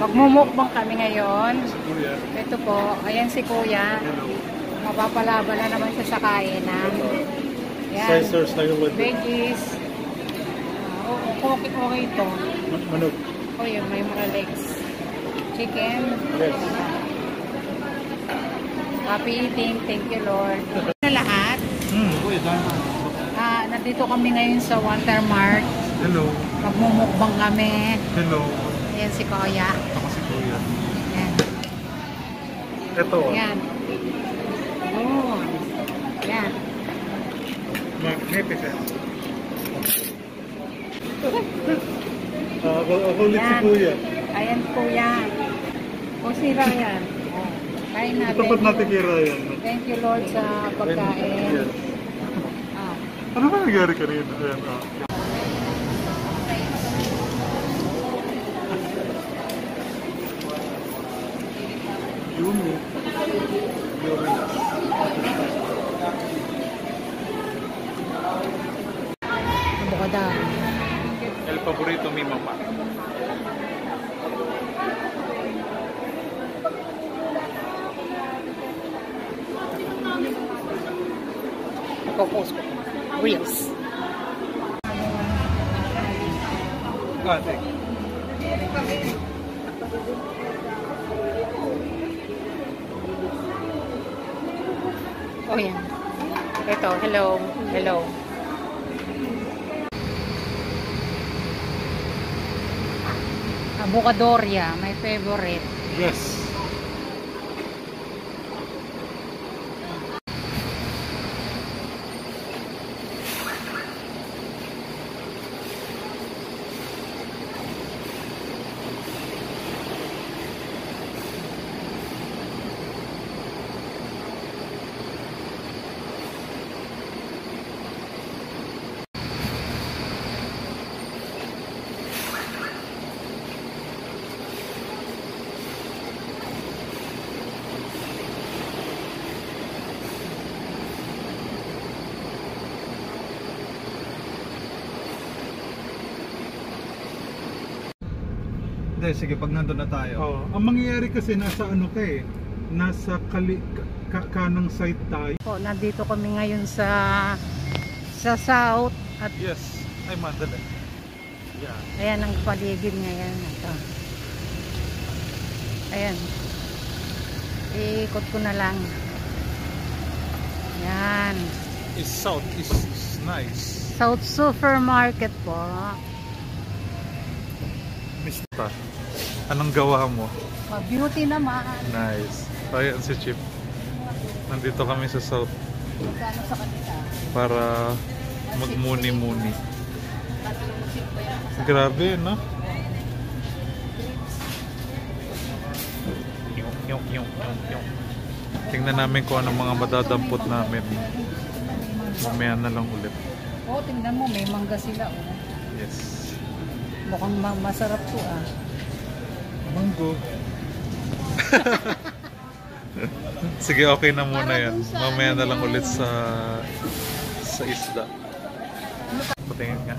Magmumukbang kami ngayon. Ito po, ayan si Kuya. Mapapalaba na naman siya sa kainan. Scissors na yung wood. Veggies. Okay ito. Manok. O yun, may mga legs. Chicken. Yes. Happy eating. Thank you, Lord. Na lahat. Nandito kami ngayon sa Watermark. Hello. Magmumukbang kami. Hello. Ayan si Kuya. Ako si Kuya. Ayan. Ito. Ayan. Oh. Ayan. Magnificent. Ako ulit si Kuya. Ayan Kuya. O sira yan. Kain natin. Tapat natin kay Ryan. Thank you Lord sa pagkain. Yes. Ano ba nangyari kanina? Ayan. Yumi. Abukada. El favorito mi mamá. Post ko. Reels. Thank Oh, yan. Ito, hello. Hello. Avocadoria, my favorite. Yes. Sige, pag nandun na tayo. Oh, ang mangyayari kasi nasa ano ka eh, nasa kanang side tayo. Po, nandito kami ngayon sa South at yes, ay madali. Yeah. Ayan ang paligid ngayon. Ito. Ayan. Iikot ko na lang. Yan. South is nice. South Supermarket po. Mista. Anong gawa mo? Beauty naman. Nice. Ayan si Chip. Nandito kami sa South. Magkano sa kanila? Para magmuni-muni. Grabe, no? Yung. Tingnan namin kung anong mga madadampot namin. Mamaya na lang ulit. Oh, tingnan mo, may mangga sila. Oh. Yes. Mukhang masarap to ah. Mango. Sige, okay na muna yan. Mamaya na lang ulit sa isda. Patingin nga.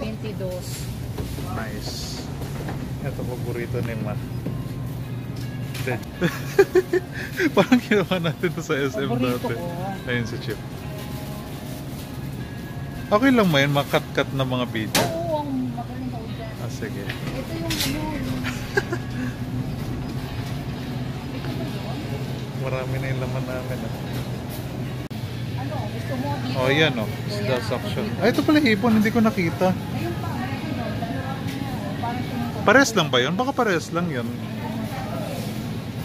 22. Nice. Ito paborito ni Ma. Dead. Parang ginawa natin to sa SM paborito dati. ko. Ayun si Chip. Okay lang mo yan, makat-cut na mga video. Oo, ang magaling ako dyan. Ah, sige. Ito yung Marami na yung laman namin. ano, gusto mo dito? Oh, yan oh. Isda suction. Ay, ito pala hipon, hindi ko nakita. Ayun pa, Pares lang ba yun? Baka pares lang yun.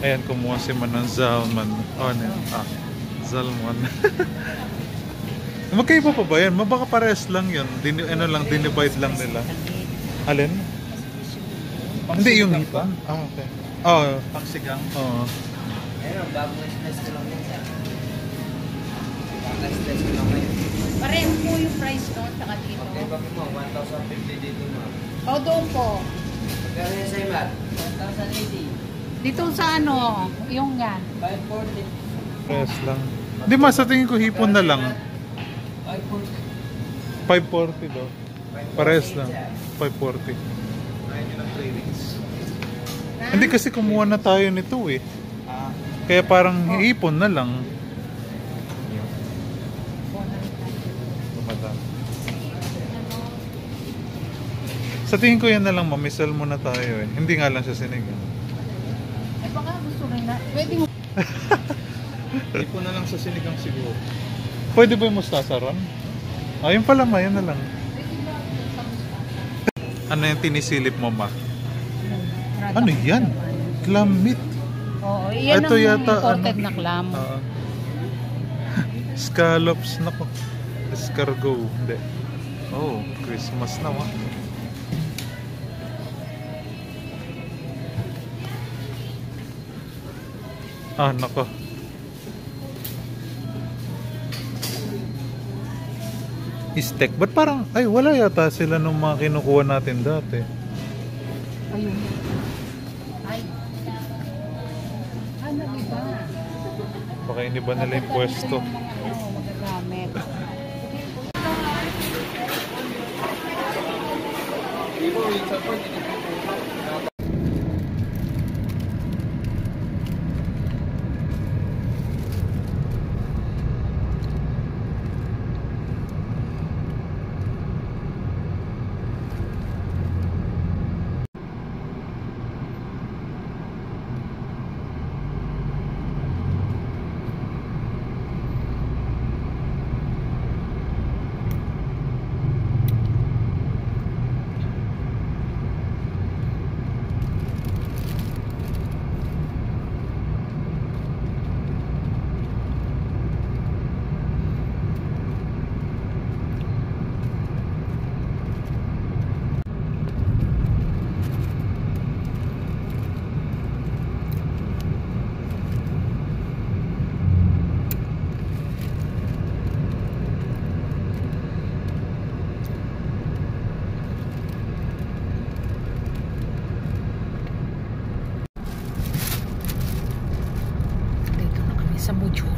Ayan, kumuha si Man ng Zalman. Oh, ano yun? Zalman. Magkaiba pa ba yan? Baka pares lang yun. Dinivide lang nila. Alin? Hindi yung hipon. Okay. Oh, pangsigang. Oo. Ayun, bagong stress ko lang yun. Bagong stress ko lang yun. pareho po yung price doon, saka dito. Okay, kami mo, 1,050 dito mo. O, doon po. Magkano yun sa'yo, Matt? 1,080. Dito sa ano, yung yan. 540. Pares lang. Hindi ma, sa tingin ko hipon na lang. 540. 540 daw. Pares lang. 540. Ayun yun ang cravings. Hindi kasi kumuha na tayo nito eh. Kaya parang ipon na lang. Dumadami. Sa tingin ko yan na lang, mamisal muna tayo eh. Hindi nga lang siya sinigang. Eh baka gusto rin na. Pwede mo. Ipon na lang sa sinigang siguro. Pwede ba yung mustasa ron? Ayun pala ma, yan na lang. Ano yung tinisilip mo ma? Ano yan? Clam meat. Oo, yan Ito ang yata, imported ano? na clam. Scallops na ko. Escargot. Hindi. Oh, Christmas na ma. Nako. Steak. Ba't parang, ay wala yata sila nung mga kinukuha natin dati. Ayun. Ay. Ano iba? Baka iniba nila yung pwesto. Yung mga magagamit. Sa Mujun.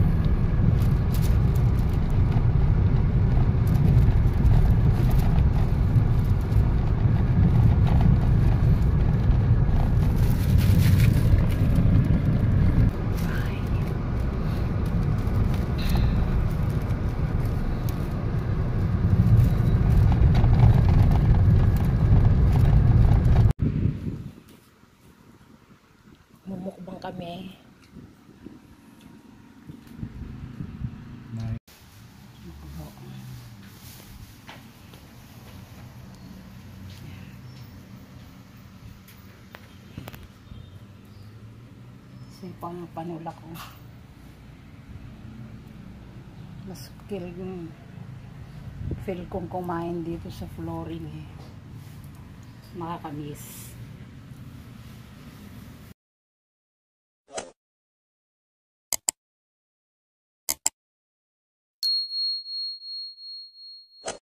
Mumukbang kami. Pang panula ko. Mas skill yung feel kong kumain dito sa flooring eh. Makakamiss.